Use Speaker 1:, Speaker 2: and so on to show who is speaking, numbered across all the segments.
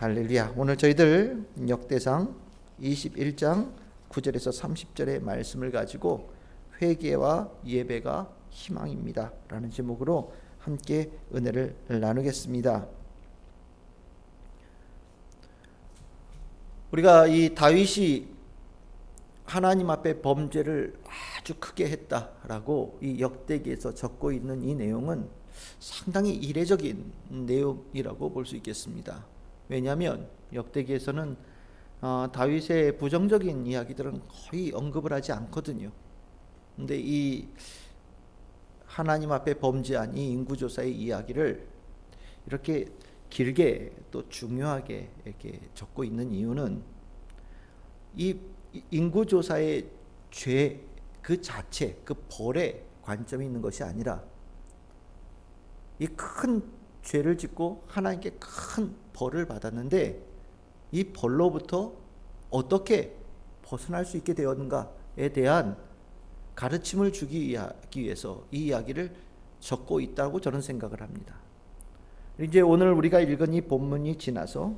Speaker 1: 할렐루야. 오늘 저희들 역대상 21장 9절에서 30절의 말씀을 가지고 회개와 예배가 희망입니다 라는 제목으로 함께 은혜를 나누겠습니다. 우리가 이 다윗이 하나님 앞에 범죄를 아주 크게 했다라고 이 역대기에서 적고 있는 이 내용은 상당히 이례적인 내용이라고 볼 수 있겠습니다. 왜냐하면 역대기에서는 다윗의 부정적인 이야기들은 거의 언급을 하지 않거든요. 근데 이 하나님 앞에 범죄한 이 인구조사의 이야기를 이렇게 길게 또 중요하게 이렇게 적고 있는 이유는 이 인구조사의 죄 그 자체, 그 벌에 관점이 있는 것이 아니라 이 큰 죄를 짓고 하나님께 큰 벌을 받았는데 이 벌로부터 어떻게 벗어날 수 있게 되었는가에 대한 가르침을 주기 위해서 이 이야기를 적고 있다고 저는 생각을 합니다. 이제 오늘 우리가 읽은 이 본문이 지나서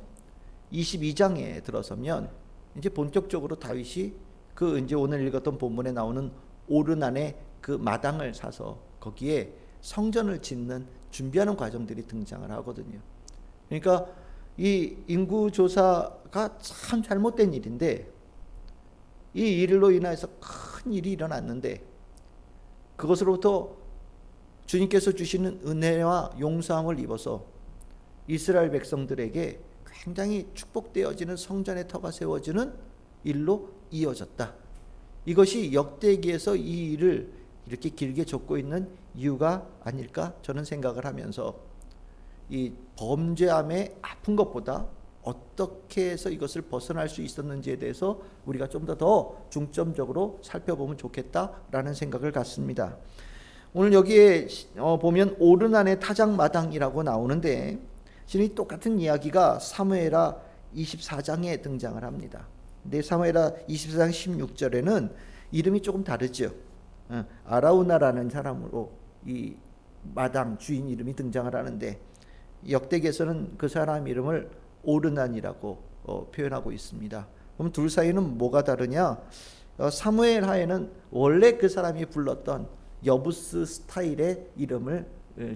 Speaker 1: 22장에 들어서면 이제 본격적으로 다윗이 그 이제 오늘 읽었던 본문에 나오는 오르난의 그 마당을 사서 거기에 성전을 짓는 준비하는 과정들이 등장을 하거든요. 그러니까 이 인구조사가 참 잘못된 일인데 이 일로 인해서 큰 일이 일어났는데 그것으로부터 주님께서 주시는 은혜와 용서함을 입어서 이스라엘 백성들에게 굉장히 축복되어지는 성전의 터가 세워지는 일로 이어졌다. 이것이 역대기에서 이 일을 이렇게 길게 적고 있는 이유가 아닐까 저는 생각을 하면서 이 범죄함의 아픈 것보다 어떻게 해서 이것을 벗어날 수 있었는지에 대해서 우리가 좀 더 중점적으로 살펴보면 좋겠다라는 생각을 갖습니다. 오늘 여기에 보면 오르난의 타작마당이라고 나오는데 실은 똑같은 이야기가 사무엘하 24장에 등장을 합니다. 근데 사무엘하 24장 16절에는 이름이 조금 다르죠. 아라우나라는 사람으로 이 마당 주인 이름이 등장을 하는데 역대기에서는 그 사람 이름을 오르난이라고 표현하고 있습니다. 그럼 둘 사이는 뭐가 다르냐? 사무엘하에는 원래 그 사람이 불렀던 여부스 스타일의 이름을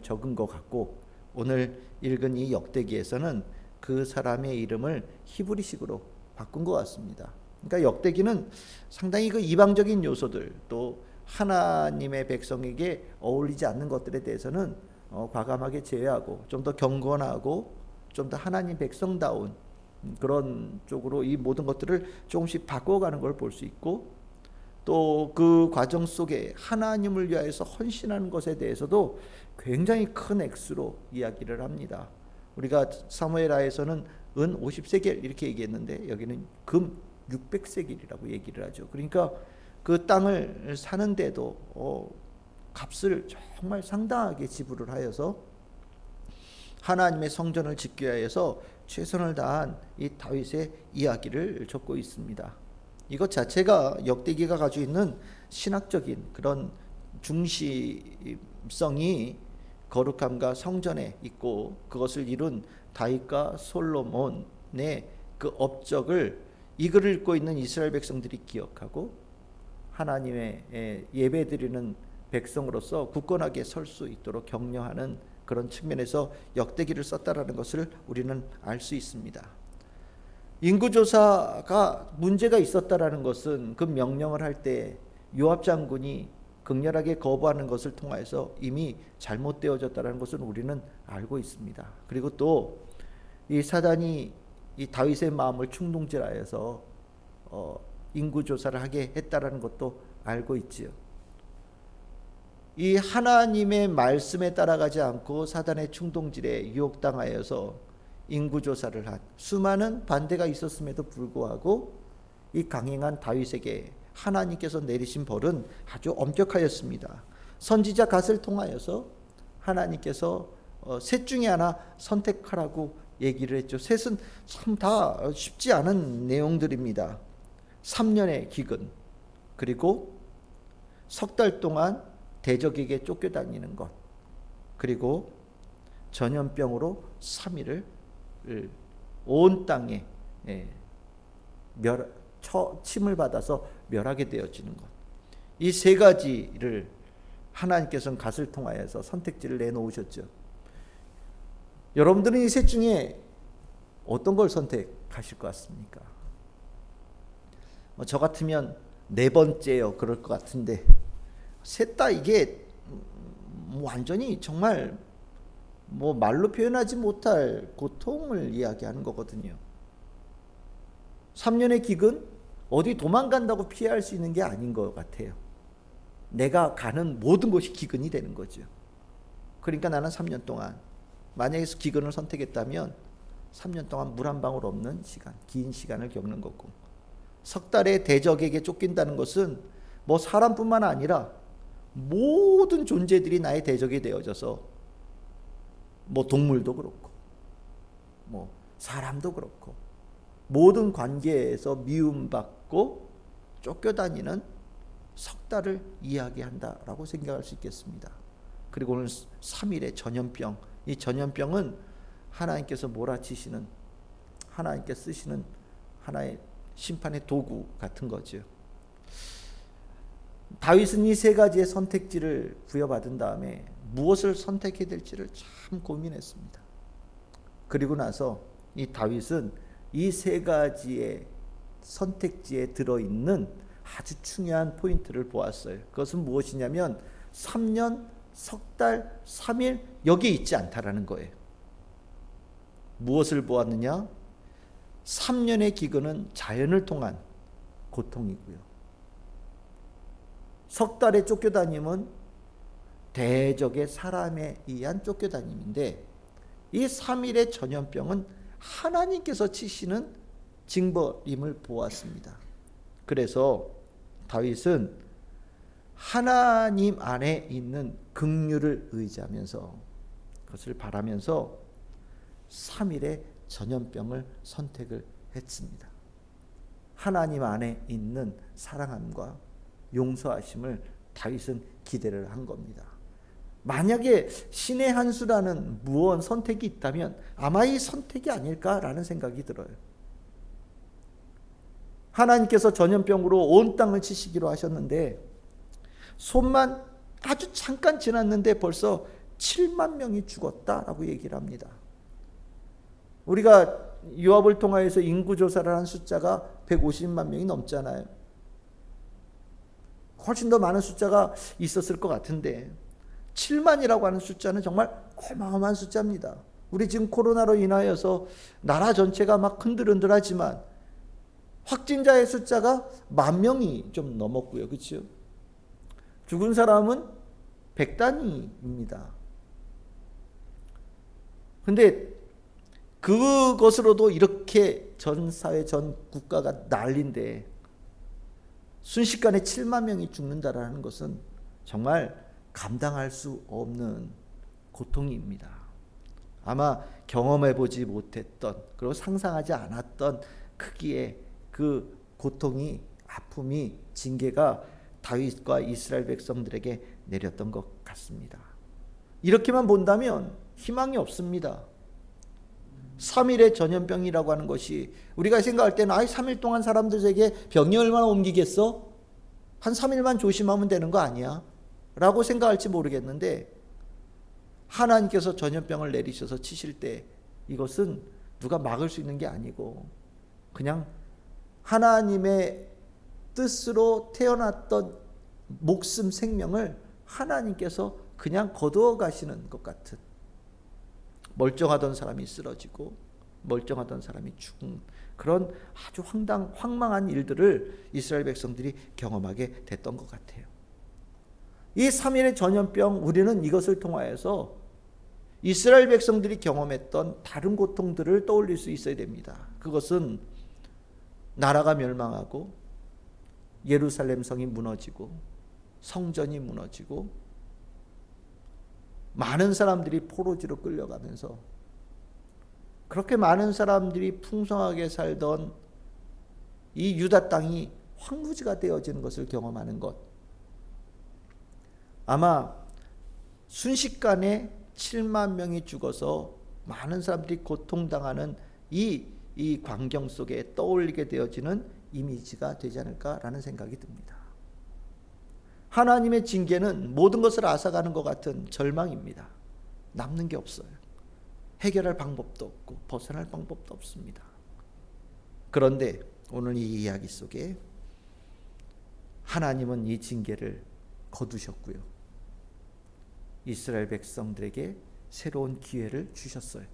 Speaker 1: 적은 것 같고 오늘 읽은 이 역대기에서는 그 사람의 이름을 히브리식으로 바꾼 것 같습니다. 그러니까 역대기는 상당히 그 이방적인 요소들 또 하나님의 백성에게 어울리지 않는 것들에 대해서는 과감하게 제외하고 좀 더 경건하고 좀 더 하나님 백성다운 그런 쪽으로 이 모든 것들을 조금씩 바꿔가는 걸 볼 수 있고 또 그 과정 속에 하나님을 위하여서 헌신하는 것에 대해서도 굉장히 큰 액수로 이야기를 합니다. 우리가 사무엘하에서는 은 50세겔 이렇게 얘기했는데 여기는 금 600세겔이라고 얘기를 하죠. 그러니까 그 땅을 사는데도 값을 정말 상당하게 지불을 하여서 하나님의 성전을 짓기 위해서 최선을 다한 이 다윗의 이야기를 적고 있습니다. 이것 자체가 역대기가 가지고 있는 신학적인 그런 중심성이 거룩함과 성전에 있고 그것을 이룬 다윗과 솔로몬의 그 업적을 이 글을 읽고 있는 이스라엘 백성들이 기억하고 하나님의 예배드리는 백성으로서 굳건하게 설 수 있도록 격려하는 그런 측면에서 역대기를 썼다라는 것을 우리는 알 수 있습니다. 인구조사가 문제가 있었다라는 것은 그 명령을 할 때 요압 장군이 극렬하게 거부하는 것을 통해서 이미 잘못되어졌다는 것은 우리는 알고 있습니다. 그리고 또 이 사단이 이 다윗의 마음을 충동질하여서 인구조사를 하게 했다라는 것도 알고 있지요. 이 하나님의 말씀에 따라가지 않고 사단의 충동질에 유혹당하여서 인구조사를 한 수많은 반대가 있었음에도 불구하고 이 강행한 다윗에게 하나님께서 내리신 벌은 아주 엄격하였습니다. 선지자 갓을 통하여서 하나님께서 셋 중에 하나 선택하라고 얘기를 했죠. 셋은 참 다 쉽지 않은 내용들입니다. 3년의 기근 그리고 석 달 동안 대적에게 쫓겨다니는 것 그리고 전염병으로 3일을 온 땅에 침을 받아서 멸하게 되어지는 것. 이 세 가지를 하나님께서는 갓을 통하여서 선택지를 내놓으셨죠. 여러분들은 이 셋 중에 어떤 걸 선택하실 것 같습니까? 저 같으면 네 번째요 그럴 것 같은데, 셋 다 이게 완전히 정말 말로 표현하지 못할 고통을 이야기하는 거거든요. 3년의 기근, 어디 도망간다고 피할 수 있는 게 아닌 것 같아요. 내가 가는 모든 곳이 기근이 되는 거죠. 그러니까 나는 3년 동안, 만약에 기근을 선택했다면 3년 동안 물 한 방울 없는 시간, 긴 시간을 겪는 거고, 석 달의 대적에게 쫓긴다는 것은 사람뿐만 아니라 모든 존재들이 나의 대적이 되어져서 동물도 그렇고 사람도 그렇고 모든 관계에서 미움받고 쫓겨다니는 석 달을 이야기한다라고 생각할 수 있겠습니다. 그리고 오늘 3일의 전염병, 이 전염병은 하나님께서 몰아치시는, 하나님께 쓰시는 하나의 심판의 도구 같은 거죠. 다윗은 이 세 가지의 선택지를 부여받은 다음에 무엇을 선택해야 될지를 참 고민했습니다. 그리고 나서 이 다윗은 이 세 가지의 선택지에 들어있는 아주 중요한 포인트를 보았어요. 그것은 무엇이냐면 3년, 석 달, 3일 여기에 있지 않다라는 거예요. 무엇을 보았느냐? 3년의 기근은 자연을 통한 고통이고요. 석 달의 쫓겨다님은 대적의 사람에 의한 쫓겨다님인데, 이 3일의 전염병은 하나님께서 치시는 징벌임을 보았습니다. 그래서 다윗은 하나님 안에 있는 긍휼을 의지하면서, 그것을 바라면서 3일의 전염병을 선택을 했습니다. 하나님 안에 있는 사랑함과 용서하심을 다윗은 기대를 한 겁니다. 만약에 신의 한 수라는 무언 선택이 있다면 아마 이 선택이 아닐까라는 생각이 들어요. 하나님께서 전염병으로 온 땅을 치시기로 하셨는데, 손만 아주 잠깐 지났는데 벌써 7만 명이 죽었다라고 얘기를 합니다. 우리가 유압을 통하여서 인구조사를 한 숫자가 150만 명이 넘잖아요. 훨씬 더 많은 숫자가 있었을 것 같은데 7만이라고 하는 숫자는 정말 어마어마한 숫자입니다. 우리 지금 코로나로 인하여서 나라 전체가 막 흔들흔들하지만 확진자의 숫자가 10,000명이 좀 넘었고요. 그렇죠? 죽은 사람은 100단위입니다. 근데 그것으로도 이렇게 전 사회, 전 국가가 난리인데 순식간에 7만 명이 죽는다라는 것은 정말 감당할 수 없는 고통입니다. 아마 경험해보지 못했던, 그리고 상상하지 않았던 크기의 그 고통이, 아픔이, 징계가 다윗과 이스라엘 백성들에게 내렸던 것 같습니다. 이렇게만 본다면 희망이 없습니다. 3일의 전염병이라고 하는 것이 우리가 생각할 때는 3일 동안 사람들에게 병이 얼마나 옮기겠어? 한 3일만 조심하면 되는 거 아니야? 라고 생각할지 모르겠는데, 하나님께서 전염병을 내리셔서 치실 때 이것은 누가 막을 수 있는 게 아니고 그냥 하나님의 뜻으로 태어났던 목숨, 생명을 하나님께서 그냥 거두어 가시는 것 같은, 멀쩡하던 사람이 쓰러지고 멀쩡하던 사람이 죽은 그런 아주 황망한 일들을 이스라엘 백성들이 경험하게 됐던 것 같아요. 이 3일의 전염병, 우리는 이것을 통하여서 이스라엘 백성들이 경험했던 다른 고통들을 떠올릴 수 있어야 됩니다. 그것은 나라가 멸망하고 예루살렘 성이 무너지고 성전이 무너지고 많은 사람들이 포로지로 끌려가면서 그렇게 많은 사람들이 풍성하게 살던 이 유다 땅이 황무지가 되어지는 것을 경험하는 것. 아마 순식간에 7만 명이 죽어서 많은 사람들이 고통당하는 이 광경 속에 떠올리게 되어지는 이미지가 되지 않을까라는 생각이 듭니다. 하나님의 징계는 모든 것을 앗아가는 것 같은 절망입니다. 남는 게 없어요. 해결할 방법도 없고 벗어날 방법도 없습니다. 그런데 오늘 이 이야기 속에 하나님은 이 징계를 거두셨고요. 이스라엘 백성들에게 새로운 기회를 주셨어요.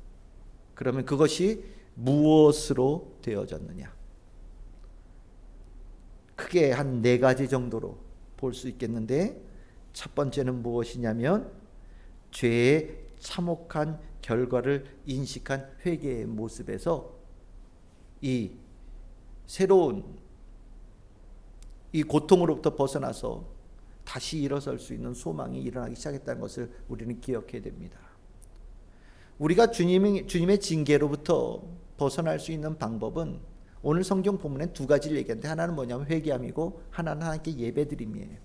Speaker 1: 그러면 그것이 무엇으로 되어졌느냐? 크게 한 4가지 정도로 볼 수 있겠는데, 첫 번째는 무엇이냐면 죄의 참혹한 결과를 인식한 회개의 모습에서 이 새로운 이 고통으로부터 벗어나서 다시 일어설 수 있는 소망이 일어나기 시작했다는 것을 우리는 기억해야 됩니다. 우리가 주님의 징계로부터 벗어날 수 있는 방법은 오늘 성경 본문엔 2가지를 얘기하는데, 하나는 뭐냐면 회개함이고 하나는 하나님께 예배드림이에요.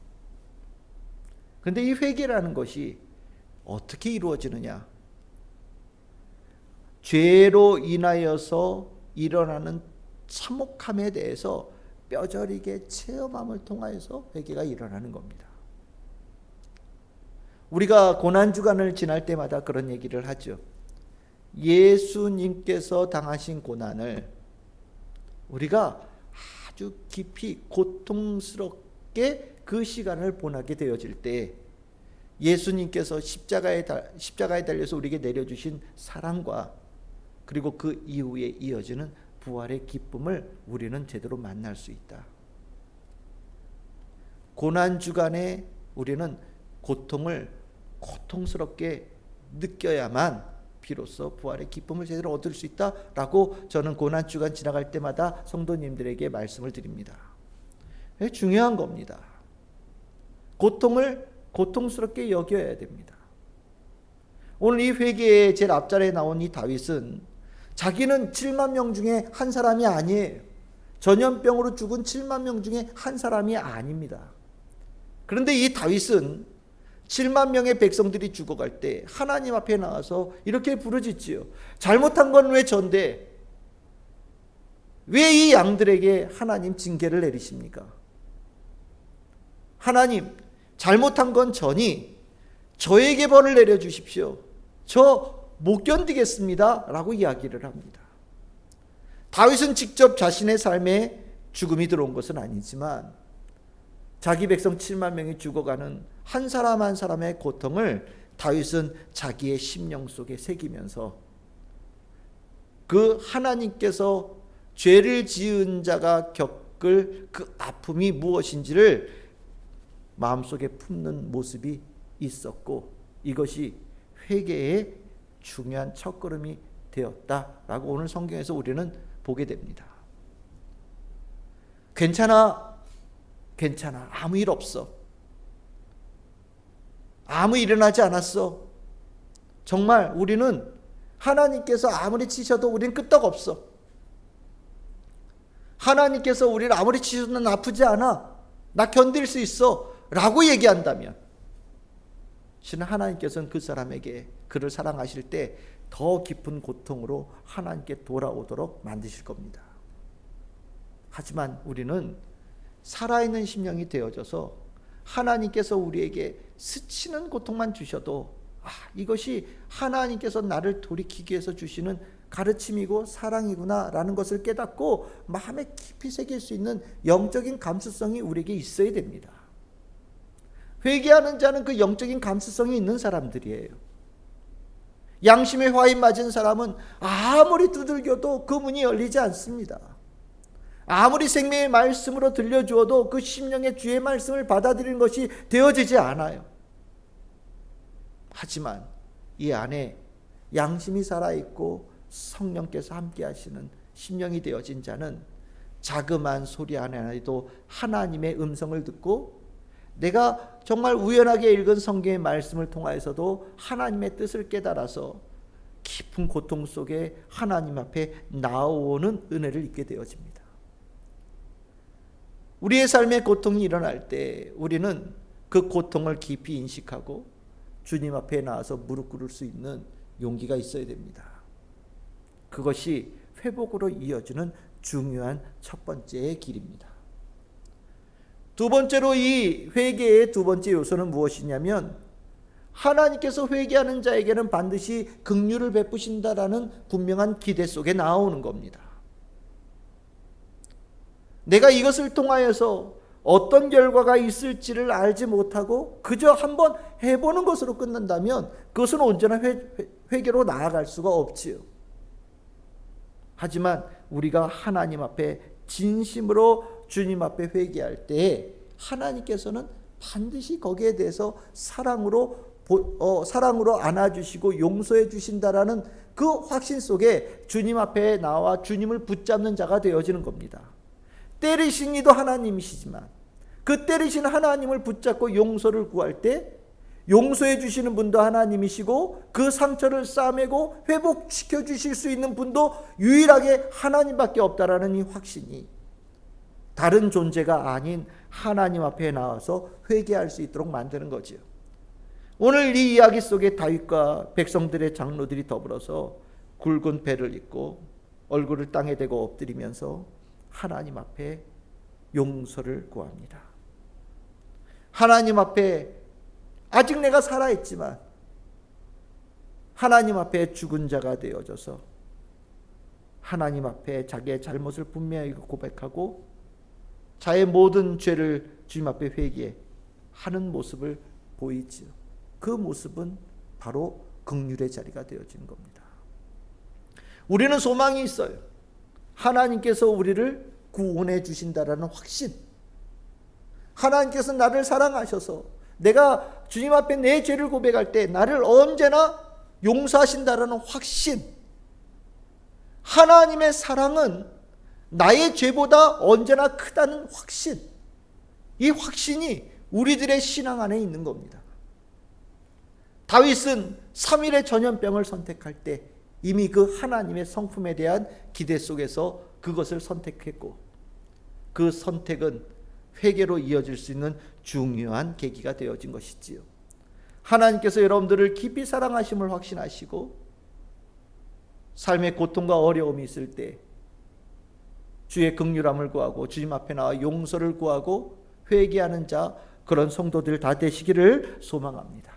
Speaker 1: 그런데 이 회개라는 것이 어떻게 이루어지느냐? 죄로 인하여서 일어나는 참혹함에 대해서 뼈저리게 체험함을 통하여서 회개가 일어나는 겁니다. 우리가 고난주간을 지날 때마다 그런 얘기를 하죠. 예수님께서 당하신 고난을 우리가 아주 깊이 고통스럽게 그 시간을 보내게 되어질 때, 예수님께서 십자가에 달려서 우리에게 내려주신 사랑과 그리고 그 이후에 이어지는 부활의 기쁨을 우리는 제대로 만날 수 있다. 고난주간에 우리는 고통을 고통스럽게 느껴야만 비로소 부활의 기쁨을 제대로 얻을 수 있다라고 저는 고난주간 지나갈 때마다 성도님들에게 말씀을 드립니다. 중요한 겁니다. 고통을 고통스럽게 여겨야 됩니다. 오늘 이 회개의 제일 앞자리에 나온 이 다윗은 자기는 7만 명 중에 한 사람이 아니에요. 전염병으로 죽은 7만 명 중에 한 사람이 아닙니다. 그런데 이 다윗은 7만 명의 백성들이 죽어갈 때 하나님 앞에 나와서 이렇게 부르짖지요. 잘못한 건 왜 전데? 왜 이 양들에게 하나님 징계를 내리십니까? 하나님, 잘못한 건 저니 저에게 벌을 내려주십시오. 저 못 견디겠습니다 라고 이야기를 합니다. 다윗은 직접 자신의 삶에 죽음이 들어온 것은 아니지만 자기 백성 7만 명이 죽어가는 한 사람 한 사람의 고통을 다윗은 자기의 심령 속에 새기면서 그 하나님께서 죄를 지은 자가 겪을 그 아픔이 무엇인지를 마음속에 품는 모습이 있었고, 이것이 회개의 중요한 첫걸음이 되었다라고 오늘 성경에서 우리는 보게 됩니다. 괜찮아, 아무 일 없어, 아무 일 일어나지 않았어. 정말 우리는 하나님께서 아무리 치셔도 우리는 끄떡없어. 하나님께서 우리를 아무리 치셔도 난 아프지 않아, 나 견딜 수 있어 라고 얘기한다면, 실은 하나님께서는 그 사람에게 그를 사랑하실 때 더 깊은 고통으로 하나님께 돌아오도록 만드실 겁니다. 하지만 우리는 살아있는 심령이 되어져서 하나님께서 우리에게 스치는 고통만 주셔도 이것이 하나님께서 나를 돌이키기 위해서 주시는 가르침이고 사랑이구나 라는 것을 깨닫고 마음에 깊이 새길 수 있는 영적인 감수성이 우리에게 있어야 됩니다. 회개하는 자는 그 영적인 감수성이 있는 사람들이에요. 양심의 화인 맞은 사람은 아무리 두들겨도 그 문이 열리지 않습니다. 아무리 생명의 말씀으로 들려주어도 그 심령의 주의 말씀을 받아들이는 것이 되어지지 않아요. 하지만 이 안에 양심이 살아있고 성령께서 함께 하시는 심령이 되어진 자는 자그마한 소리 안에도 하나님의 음성을 듣고, 내가 정말 우연하게 읽은 성경의 말씀을 통하여서도 하나님의 뜻을 깨달아서 깊은 고통 속에 하나님 앞에 나오는 은혜를 입게 되어집니다. 우리의 삶에 고통이 일어날 때 우리는 그 고통을 깊이 인식하고 주님 앞에 나와서 무릎 꿇을 수 있는 용기가 있어야 됩니다. 그것이 회복으로 이어지는 중요한 첫 번째의 길입니다. 두 번째로 이 회개의 두 번째 요소는 무엇이냐면 하나님께서 회개하는 자에게는 반드시 긍휼을 베푸신다라는 분명한 기대 속에 나오는 겁니다. 내가 이것을 통하여서 어떤 결과가 있을지를 알지 못하고 그저 한번 해보는 것으로 끝난다면 그것은 언제나 회개로 나아갈 수가 없지요. 하지만 우리가 하나님 앞에 진심으로 주님 앞에 회개할 때 하나님께서는 반드시 거기에 대해서 사랑으로 안아주시고 용서해 주신다라는 그 확신 속에 주님 앞에 나와 주님을 붙잡는 자가 되어지는 겁니다. 때리신 이도 하나님이시지만 그 때리신 하나님을 붙잡고 용서를 구할 때 용서해 주시는 분도 하나님이시고 그 상처를 싸매고 회복시켜 주실 수 있는 분도 유일하게 하나님밖에 없다라는 이 확신이 다른 존재가 아닌 하나님 앞에 나와서 회개할 수 있도록 만드는 거지요. 오늘 이 이야기 속에 다윗과 백성들의 장로들이 더불어서 굵은 배를 입고 얼굴을 땅에 대고 엎드리면서 하나님 앞에 용서를 구합니다. 하나님 앞에 아직 내가 살아있지만 하나님 앞에 죽은 자가 되어져서 하나님 앞에 자기의 잘못을 분명히 고백하고 자의 모든 죄를 주님 앞에 회개하는 모습을 보이지요. 그 모습은 바로 긍휼의 자리가 되어지는 겁니다. 우리는 소망이 있어요. 하나님께서 우리를 구원해 주신다라는 확신. 하나님께서 나를 사랑하셔서 내가 주님 앞에 내 죄를 고백할 때 나를 언제나 용서하신다라는 확신. 하나님의 사랑은 나의 죄보다 언제나 크다는 확신. 이 확신이 우리들의 신앙 안에 있는 겁니다. 다윗은 3일의 전염병을 선택할 때 이미 그 하나님의 성품에 대한 기대 속에서 그것을 선택했고 그 선택은 회개로 이어질 수 있는 중요한 계기가 되어진 것이지요. 하나님께서 여러분들을 깊이 사랑하심을 확신하시고 삶의 고통과 어려움이 있을 때 주의 긍휼함을 구하고 주님 앞에 나와 용서를 구하고 회개하는 자, 그런 성도들 다 되시기를 소망합니다.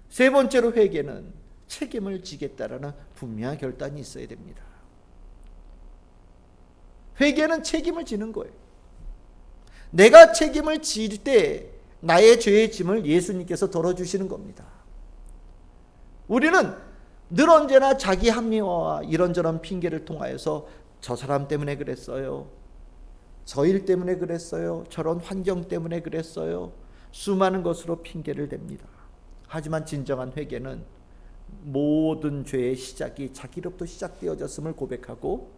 Speaker 1: 세 번째로 회개는 책임을 지겠다라는 분명한 결단이 있어야 됩니다. 회개는 책임을 지는 거예요. 내가 책임을 질 때 나의 죄의 짐을 예수님께서 덜어주시는 겁니다. 우리는 늘 언제나 자기 합리화와 이런저런 핑계를 통하여서 저 사람 때문에 그랬어요, 저 일 때문에 그랬어요, 저런 환경 때문에 그랬어요, 수많은 것으로 핑계를 댑니다. 하지만 진정한 회개는 모든 죄의 시작이 자기로부터 시작되어졌음을 고백하고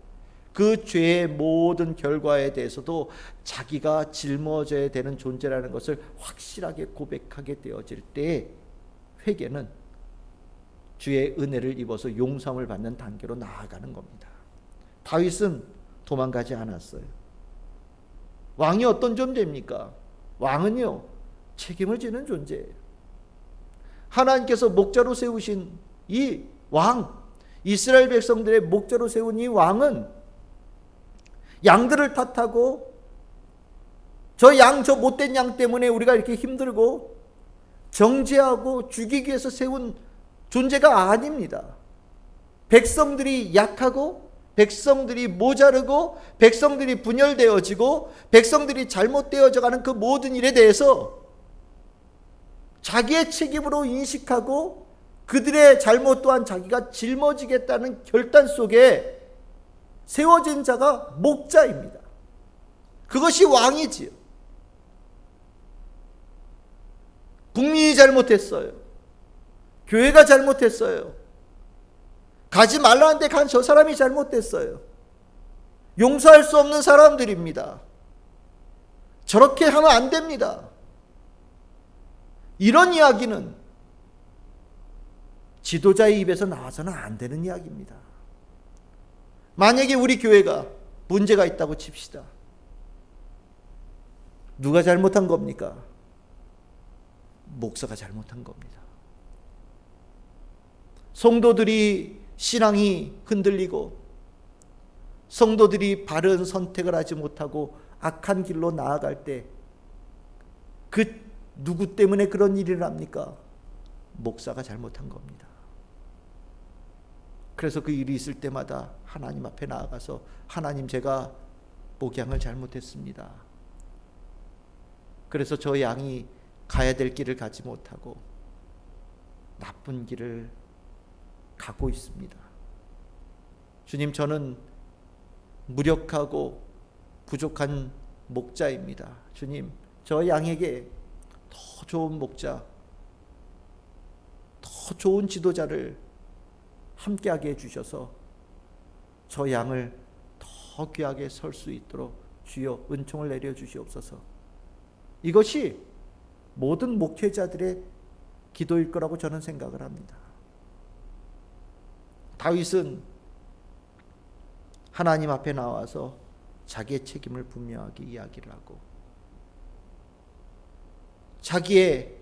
Speaker 1: 그 죄의 모든 결과에 대해서도 자기가 짊어져야 되는 존재라는 것을 확실하게 고백하게 되어질 때 회개는 주의 은혜를 입어서 용서함을 받는 단계로 나아가는 겁니다. 다윗은 도망가지 않았어요. 왕이 어떤 존재입니까? 왕은요, 책임을 지는 존재예요. 하나님께서 목자로 세우신 이 왕, 이스라엘 백성들의 목자로 세운 이 왕은 양들을 탓하고 저 못된 양 때문에 우리가 이렇게 힘들고 정죄하고 죽이기 위해서 세운 존재가 아닙니다. 백성들이 약하고 백성들이 모자르고 백성들이 분열되어지고 백성들이 잘못되어져가는 그 모든 일에 대해서 자기의 책임으로 인식하고 그들의 잘못 또한 자기가 짊어지겠다는 결단 속에 세워진 자가 목자입니다. 그것이 왕이지요. 국민이 잘못했어요. 교회가 잘못했어요. 가지 말라는데 간 저 사람이 잘못됐어요. 용서할 수 없는 사람들입니다. 저렇게 하면 안 됩니다. 이런 이야기는 지도자의 입에서 나와서는 안 되는 이야기입니다. 만약에 우리 교회가 문제가 있다고 칩시다. 누가 잘못한 겁니까? 목사가 잘못한 겁니다. 성도들이 신앙이 흔들리고 성도들이 바른 선택을 하지 못하고 악한 길로 나아갈 때 그 누구 때문에 그런 일이 납니까? 목사가 잘못한 겁니다. 그래서 그 일이 있을 때마다 하나님 앞에 나아가서 하나님, 제가 목양을 잘못했습니다. 그래서 저 양이 가야 될 길을 가지 못하고 나쁜 길을 가고 있습니다. 주님, 저는 무력하고 부족한 목자입니다. 주님, 저 양에게 더 좋은 목자, 더 좋은 지도자를 함께하게 해주셔서 저 양을 더 귀하게 설 수 있도록 주여 은총을 내려주시옵소서. 이것이 모든 목회자들의 기도일 거라고 저는 생각을 합니다. 다윗은 하나님 앞에 나와서 자기의 책임을 분명하게 이야기를 하고 자기의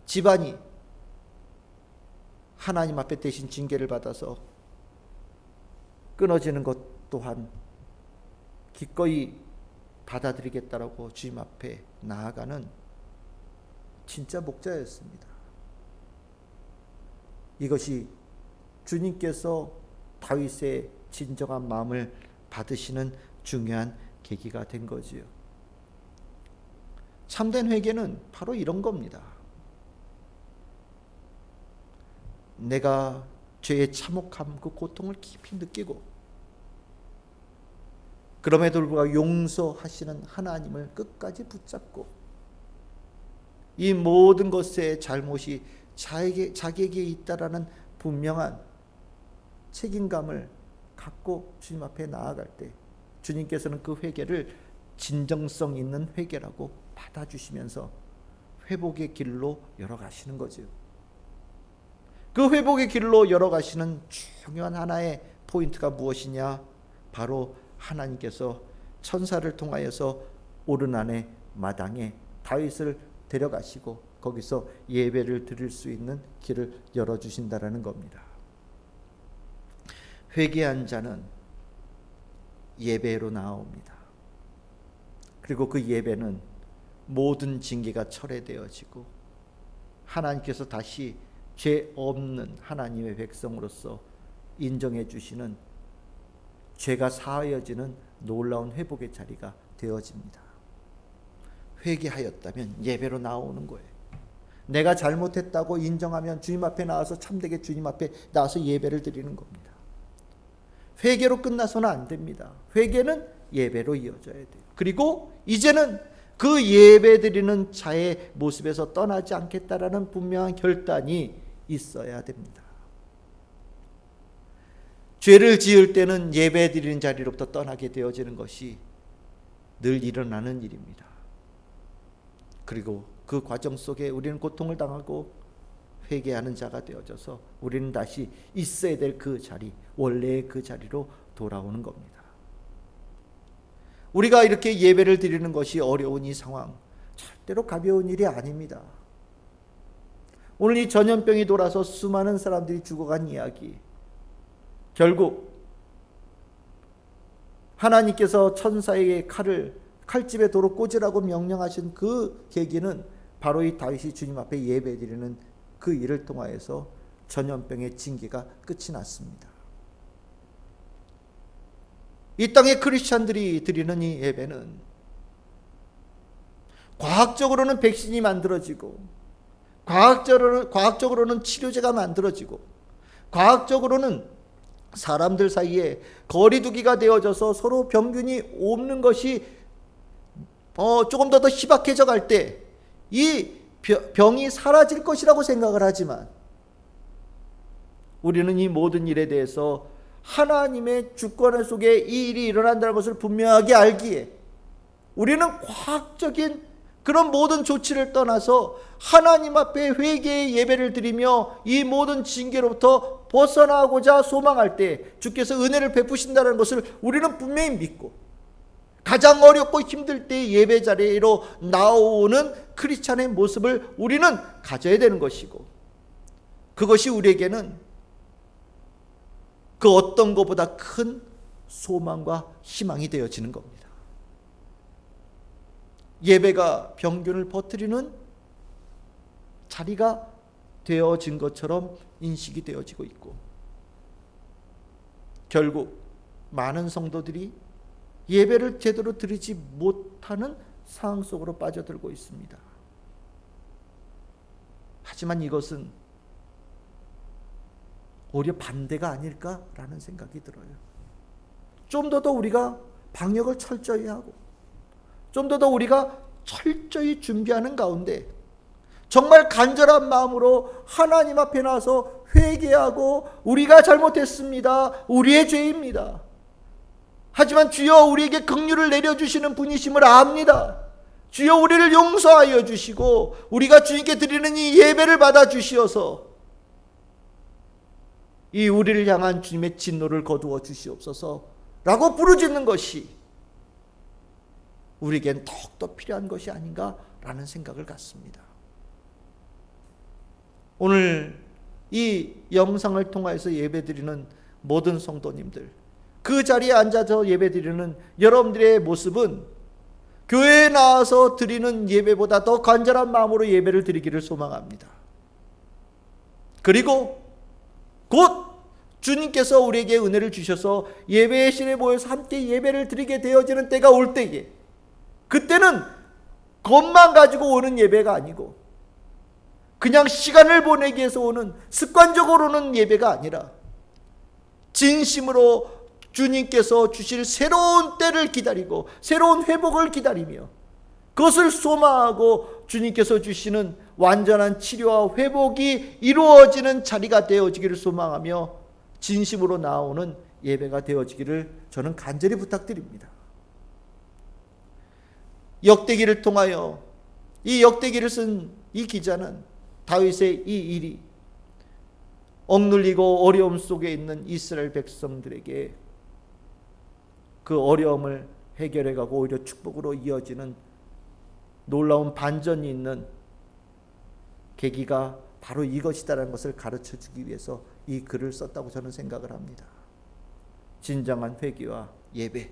Speaker 1: 집안이 하나님 앞에 대신 징계를 받아서 끊어지는 것 또한 기꺼이 받아들이겠다라고 주님 앞에 나아가는 진짜 목자였습니다. 이것이 주님께서 다윗의 진정한 마음을 받으시는 중요한 계기가 된 거지요. 참된 회개는 바로 이런 겁니다. 내가 죄의 참혹함, 그 고통을 깊이 느끼고 그럼에도 불구하고 용서하시는 하나님을 끝까지 붙잡고 이 모든 것의 잘못이 자기에게 있다라는 분명한 책임감을 갖고 주님 앞에 나아갈 때 주님께서는 그 회개를 진정성 있는 회개라고 받아주시면서 회복의 길로 열어가시는 거죠. 그 회복의 길로 열어가시는 중요한 하나의 포인트가 무엇이냐? 바로 하나님께서 천사를 통하여서 오르난의 마당에 다윗을 데려가시고 거기서 예배를 드릴 수 있는 길을 열어주신다라는 겁니다. 회개한 자는 예배로 나옵니다. 그리고 그 예배는 모든 징계가 철회되어지고 하나님께서 다시 죄 없는 하나님의 백성으로서 인정해 주시는 죄가 사하여지는 놀라운 회복의 자리가 되어집니다. 회개하였다면 예배로 나오는 거예요. 내가 잘못했다고 인정하면 주님 앞에 나와서 참되게 주님 앞에 나와서 예배를 드리는 겁니다. 회개로 끝나서는 안 됩니다. 회개는 예배로 이어져야 돼요. 그리고 이제는 그 예배 드리는 자의 모습에서 떠나지 않겠다라는 분명한 결단이 있어야 됩니다. 죄를 지을 때는 예배 드리는 자리로부터 떠나게 되어지는 것이 늘 일어나는 일입니다. 그리고 그 과정 속에 우리는 고통을 당하고 회개하는 자가 되어져서 우리는 다시 있어야 될 그 자리, 원래의 그 자리로 돌아오는 겁니다. 우리가 이렇게 예배를 드리는 것이 어려운 이 상황, 절대로 가벼운 일이 아닙니다. 오늘 이 전염병이 돌아서 수많은 사람들이 죽어간 이야기, 결국 하나님께서 천사에게 칼집에 도로 꽂으라고 명령하신 그 계기는 바로 이 다윗이 주님 앞에 예배드리는 그 일을 통하여서 전염병의 징계가 끝이 났습니다. 이 땅의 크리스찬들이 드리는 이 예배는 과학적으로는 백신이 만들어지고 과학적으로는 치료제가 만들어지고 과학적으로는 사람들 사이에 거리두기가 되어져서 서로 병균이 없는 것이 조금 더 희박해져 갈 때 이 병이 사라질 것이라고 생각을 하지만 우리는 이 모든 일에 대해서 하나님의 주권 속에 이 일이 일어난다는 것을 분명하게 알기에 우리는 과학적인 그런 모든 조치를 떠나서 하나님 앞에 회개의 예배를 드리며 이 모든 징계로부터 벗어나고자 소망할 때 주께서 은혜를 베푸신다는 것을 우리는 분명히 믿고 가장 어렵고 힘들 때 예배 자리로 나오는 크리스찬의 모습을 우리는 가져야 되는 것이고 그것이 우리에게는 그 어떤 것보다 큰 소망과 희망이 되어지는 겁니다. 예배가 병균을 퍼뜨리는 자리가 되어진 것처럼 인식이 되어지고 있고, 결국 많은 성도들이 예배를 제대로 드리지 못하는 상황 속으로 빠져들고 있습니다. 하지만 이것은 오히려 반대가 아닐까라는 생각이 들어요. 좀 더 우리가 방역을 철저히 하고, 좀 더 우리가 철저히 준비하는 가운데 정말 간절한 마음으로 하나님 앞에 나서 회개하고, 우리가 잘못했습니다, 우리의 죄입니다, 하지만 주여 우리에게 긍휼을 내려주시는 분이심을 압니다, 주여 우리를 용서하여 주시고 우리가 주님께 드리는 이 예배를 받아 주시어서 이 우리를 향한 주님의 진노를 거두어 주시옵소서 라고 부르짖는 것이 우리에겐 더욱더 필요한 것이 아닌가라는 생각을 갖습니다. 오늘 이 영상을 통해서 예배드리는 모든 성도님들, 그 자리에 앉아서 예배드리는 여러분들의 모습은 교회에 나와서 드리는 예배보다 더 간절한 마음으로 예배를 드리기를 소망합니다. 그리고 곧 주님께서 우리에게 은혜를 주셔서 예배의 실에 모여서 함께 예배를 드리게 되어지는 때가 올 때에, 그때는 것만 가지고 오는 예배가 아니고 그냥 시간을 보내기 위해서 오는, 습관적으로 오는 예배가 아니라 진심으로 주님께서 주실 새로운 때를 기다리고 새로운 회복을 기다리며 그것을 소망하고 주님께서 주시는 완전한 치료와 회복이 이루어지는 자리가 되어지기를 소망하며 진심으로 나오는 예배가 되어지기를 저는 간절히 부탁드립니다. 역대기를 통하여, 이 역대기를 쓴 이 기자는 다윗의 이 일이 억눌리고 어려움 속에 있는 이스라엘 백성들에게 그 어려움을 해결해가고 오히려 축복으로 이어지는 놀라운 반전이 있는 계기가 바로 이것이다라는 것을 가르쳐주기 위해서 이 글을 썼다고 저는 생각을 합니다. 진정한 회개와 예배,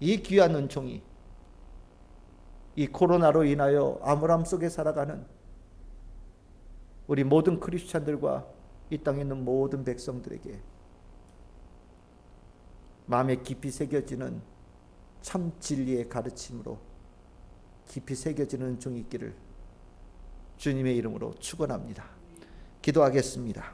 Speaker 1: 이 귀한 은총이 이 코로나로 인하여 암울함 속에 살아가는 우리 모든 크리스찬들과 이 땅에 있는 모든 백성들에게 마음에 깊이 새겨지는 참 진리의 가르침으로 깊이 새겨지는 은총이 있기를 주님의 이름으로 축원합니다. 기도하겠습니다.